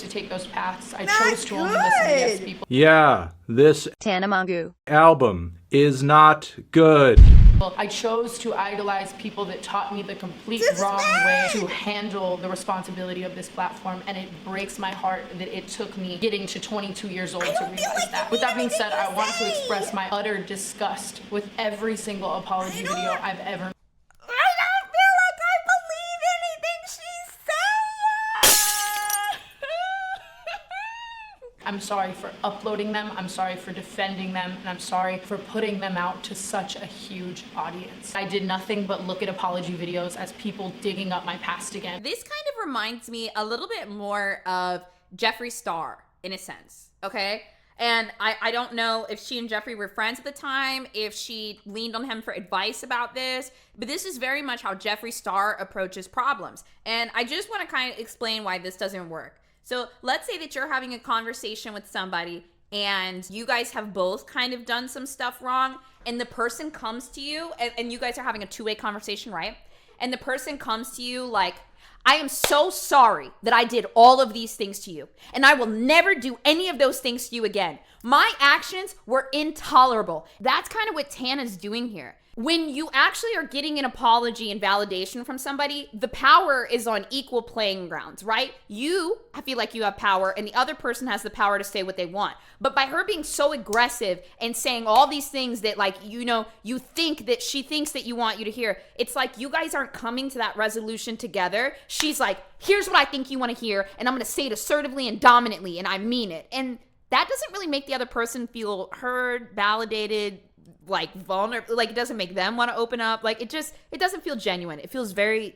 to take those paths. I chose to only listen to yes people. Yeah, this Tana album is not good. I chose to idolize people that taught me the complete wrong way to handle the responsibility of this platform, and it breaks my heart that it took me getting to 22 years old to realize that. With that being said, I want to express my utter disgust with every single apology video I've ever I'm sorry for uploading them, I'm sorry for defending them, and I'm sorry for putting them out to such a huge audience. I did nothing but look at apology videos as people digging up my past again. This kind of reminds me a little bit more of Jeffree Star, in a sense, okay? And I don't know if she and Jeffree were friends at the time, if she leaned on him for advice about this, but this is very much how Jeffree Star approaches problems. And I just want to kind of explain why this doesn't work. So let's say that you're having a conversation with somebody and you guys have both kind of done some stuff wrong, and the person comes to you and you guys are having a two-way conversation, right? And the person comes to you like, I am so sorry that I did all of these things to you, and I will never do any of those things to you again. My actions were intolerable. That's kind of what Tana's doing here. When you actually are getting an apology and validation from somebody, the power is on equal playing grounds, right? I feel like you have power, and the other person has the power to say what they want. But by her being so aggressive and saying all these things that, like, you think that she thinks that you want you to hear, it's like you guys aren't coming to that resolution together. She's like, here's what I think you want to hear, and I'm going to say it assertively and dominantly, and I mean it. And that doesn't really make the other person feel heard, validated, like vulnerable. Like, it doesn't make them want to open up. Like, it doesn't feel genuine. It feels very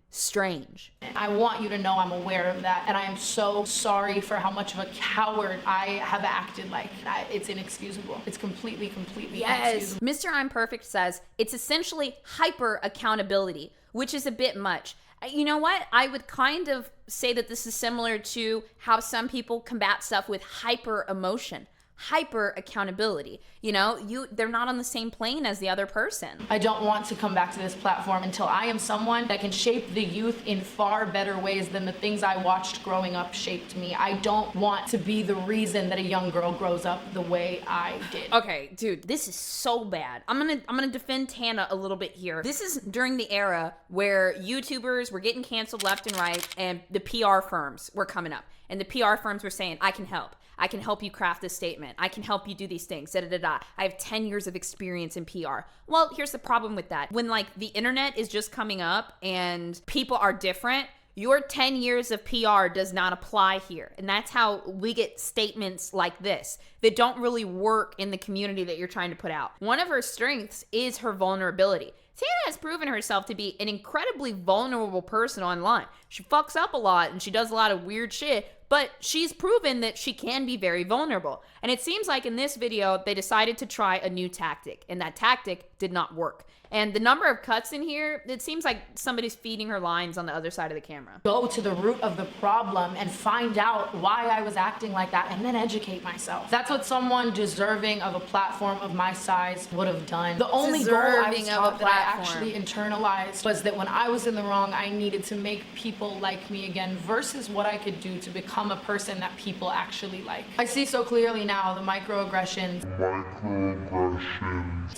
strange. I want you to know I'm aware of that, and I am so sorry for how much of a coward I have acted like. It's inexcusable. It's completely inexcusable. Mr. I'm Perfect says it's essentially hyper accountability, which is a bit much. You know what? I would kind of say that this is similar to how some people combat stuff with hyper emotion. Hyper accountability. They're not on the same plane as the other person. I don't want to come back to this platform until I am someone that can shape the youth in far better ways than the things I watched growing up shaped me. I don't want to be the reason that a young girl grows up the way I did. Okay, dude, this is so bad. I'm gonna defend Tana a little bit here. This is during the era where YouTubers were getting canceled left and right, and the PR firms were coming up, and the PR firms were saying, I can help. I can help you craft this statement. I can help you do these things. I have 10 years of experience in PR. Well, here's the problem with that. When the internet is just coming up and people are different, your 10 years of PR does not apply here. And that's how we get statements like this that don't really work in the community that you're trying to put out. One of her strengths is her vulnerability. Tana has proven herself to be an incredibly vulnerable person online. She fucks up a lot and she does a lot of weird shit, but she's proven that she can be very vulnerable. And it seems like in this video, they decided to try a new tactic, and that tactic did not work. And the number of cuts in here, it seems like somebody's feeding her lines on the other side of the camera. Go to the root of the problem and find out why I was acting like that, and then educate myself. That's what someone deserving of a platform of my size would have done. The only goal I was taught that I actually internalized was that when I was in the wrong, I needed to make people like me again, versus what I could do to become a person that people actually like. I see so clearly now the microaggressions.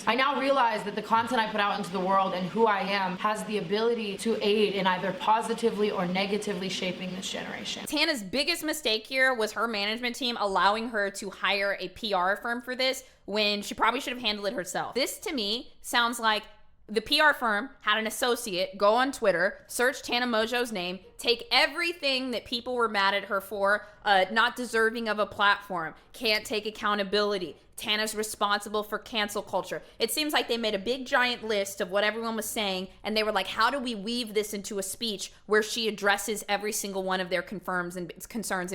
I now realize that the content I put out into the world and who I am has the ability to aid in either positively or negatively shaping this generation. Tana's biggest mistake here was her management team allowing her to hire a PR firm for this when she probably should have handled it herself. This to me sounds like the PR firm had an associate go on Twitter, search Tana Mongeau's name, take everything that people were mad at her for, not deserving of a platform, can't take accountability, Tana's responsible for cancel culture. It seems like they made a big giant list of what everyone was saying, and they were like, how do we weave this into a speech where she addresses every single one of their concerns and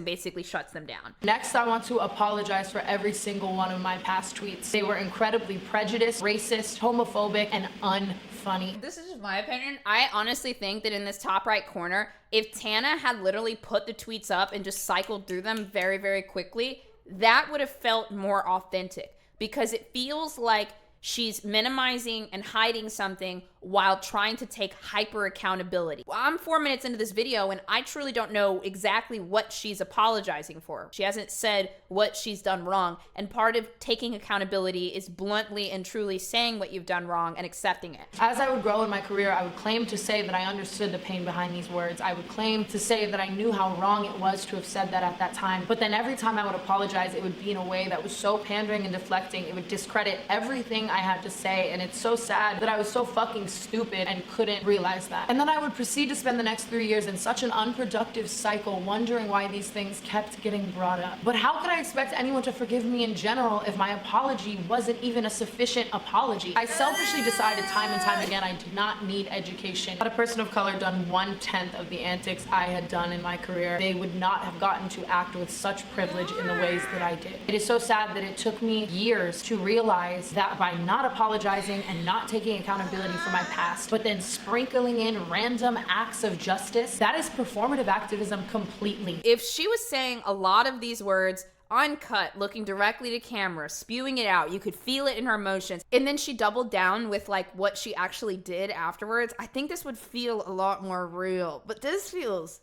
basically shuts them down? Next, I want to apologize for every single one of my past tweets. They were incredibly prejudiced, racist, homophobic, and unfunny. This is just my opinion. I honestly think that in this top right corner, if Tana had literally put the tweets up and just cycled through them very, very quickly, that would have felt more authentic, because it feels like she's minimizing and hiding something while trying to take hyper accountability. I'm 4 minutes into this video and I truly don't know exactly what she's apologizing for. She hasn't said what she's done wrong, and part of taking accountability is bluntly and truly saying what you've done wrong and accepting it. As I would grow in my career, I would claim to say that I understood the pain behind these words. I would claim to say that I knew how wrong it was to have said that at that time. But then every time I would apologize, it would be in a way that was so pandering and deflecting. It would discredit everything I had to say, and it's so sad that I was so fucking stupid and couldn't realize that. And then I would proceed to spend the next 3 years in such an unproductive cycle, wondering why these things kept getting brought up. But how could I expect anyone to forgive me in general if my apology wasn't even a sufficient apology? I selfishly decided time and time again I did not need education. Had a person of color done 1/10 of the antics I had done in my career, they would not have gotten to act with such privilege in the ways that I did. It is so sad that it took me years to realize that by not apologizing and not taking accountability for my past, but then sprinkling in random acts of justice, that is performative activism completely. If she was saying a lot of these words uncut, looking directly to camera, spewing it out, you could feel it in her emotions, and then she doubled down with like what she actually did afterwards, I think this would feel a lot more real. But this feels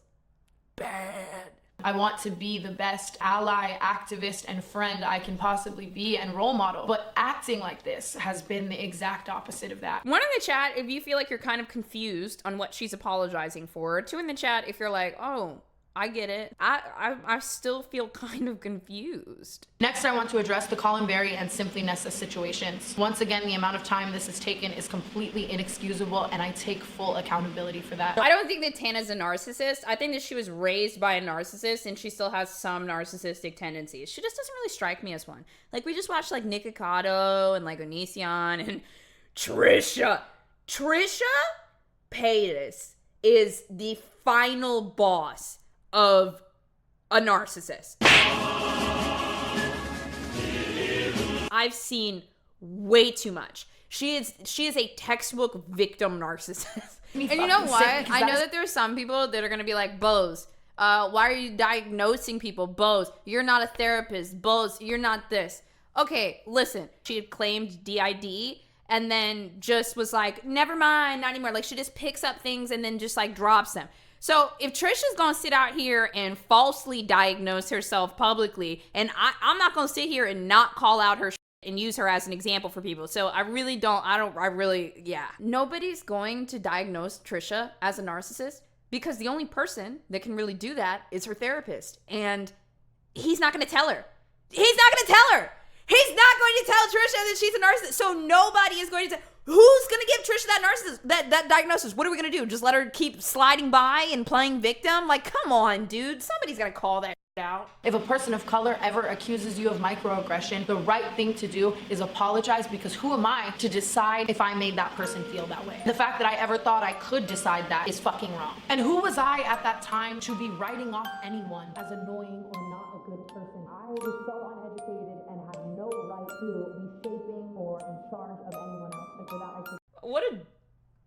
bad. I want to be the best ally, activist, and friend I can possibly be, and role model. But acting like this has been the exact opposite of that. One in the chat if you feel like you're kind of confused on what she's apologizing for. Two in the chat if you're like, oh, I get it. I still feel kind of confused. Next, I want to address the Colin Berry and Simply Nessa situations. Once again, the amount of time this has taken is completely inexcusable, and I take full accountability for that. I don't think that Tana's a narcissist. I think that she was raised by a narcissist and she still has some narcissistic tendencies. She just doesn't really strike me as one. Like, we just watched like Nikocado and like Onision and Trisha. Trisha Paytas is the final boss of a narcissist. I've seen way too much. She is a textbook victim narcissist. And you know what? I know that there are some people that are gonna be like, Bose, why are you diagnosing people? Bose, you're not a therapist. Bose, you're not this. Okay, listen. She had claimed DID and then just was like, never mind, not anymore. Like, she just picks up things and then just like drops them. So if Trisha's gonna sit out here and falsely diagnose herself publicly, and I'm not gonna sit here and not call out her and use her as an example for people. So I really, yeah. Nobody's going to diagnose Trisha as a narcissist because the only person that can really do that is her therapist. And he's not gonna tell her. He's not gonna tell her. He's not going to tell Trisha that she's a narcissist. So nobody is going to tell. Who's going to give Trisha that narcissist, that diagnosis? What are we going to do? Just let her keep sliding by and playing victim? Like, come on, dude. Somebody's going to call that out. If a person of color ever accuses you of microaggression, the right thing to do is apologize, because who am I to decide if I made that person feel that way? The fact that I ever thought I could decide that is fucking wrong. And who was I at that time to be writing off anyone as annoying or not a good person? I was so uneducated and had no right to be shaping or in charge of anyone else. And for that, I could. What a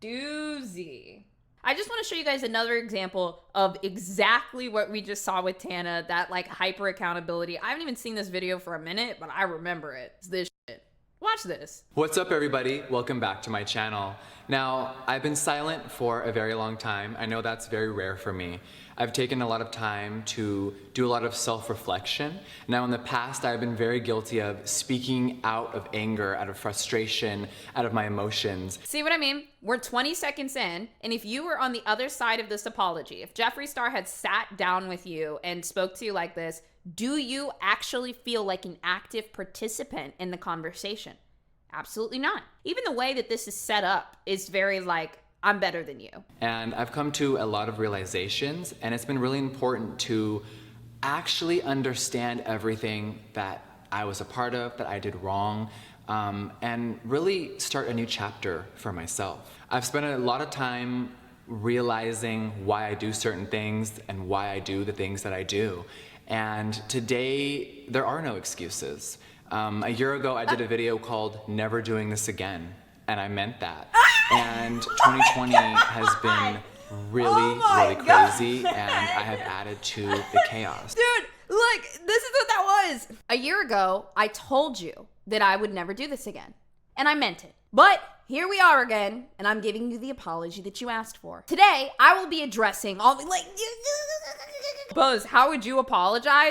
doozy. I just want to show you guys another example of exactly what we just saw with Tana, that like hyper accountability. I haven't even seen this video for a minute, but I remember it. It's this shit. Watch this. What's up, everybody? Welcome back to my channel. Now, I've been silent for a very long time. I know that's very rare for me. I've taken a lot of time to do a lot of self-reflection. Now, in the past, I've been very guilty of speaking out of anger, out of frustration, out of my emotions. See what I mean? We're 20 seconds in, and if you were on the other side of this apology, if Jeffree Star had sat down with you and spoke to you like this, do you actually feel like an active participant in the conversation? Absolutely not. Even the way that this is set up is very like, I'm better than you. And I've come to a lot of realizations, and it's been really important to actually understand everything that I was a part of, that I did wrong, and really start a new chapter for myself. I've spent a lot of time realizing why I do certain things and why I do the things that I do. And today, there are no excuses. A year ago, I did a video called Never Doing This Again, and I meant that. And 2020 has been really crazy, and I have added to the chaos. Dude, look, this is what that was. A year ago, I told you that I would never do this again, and I meant it. But here we are again, and I'm giving you the apology that you asked for. Today, I will be addressing all the, like, Buzz, how would you apologize?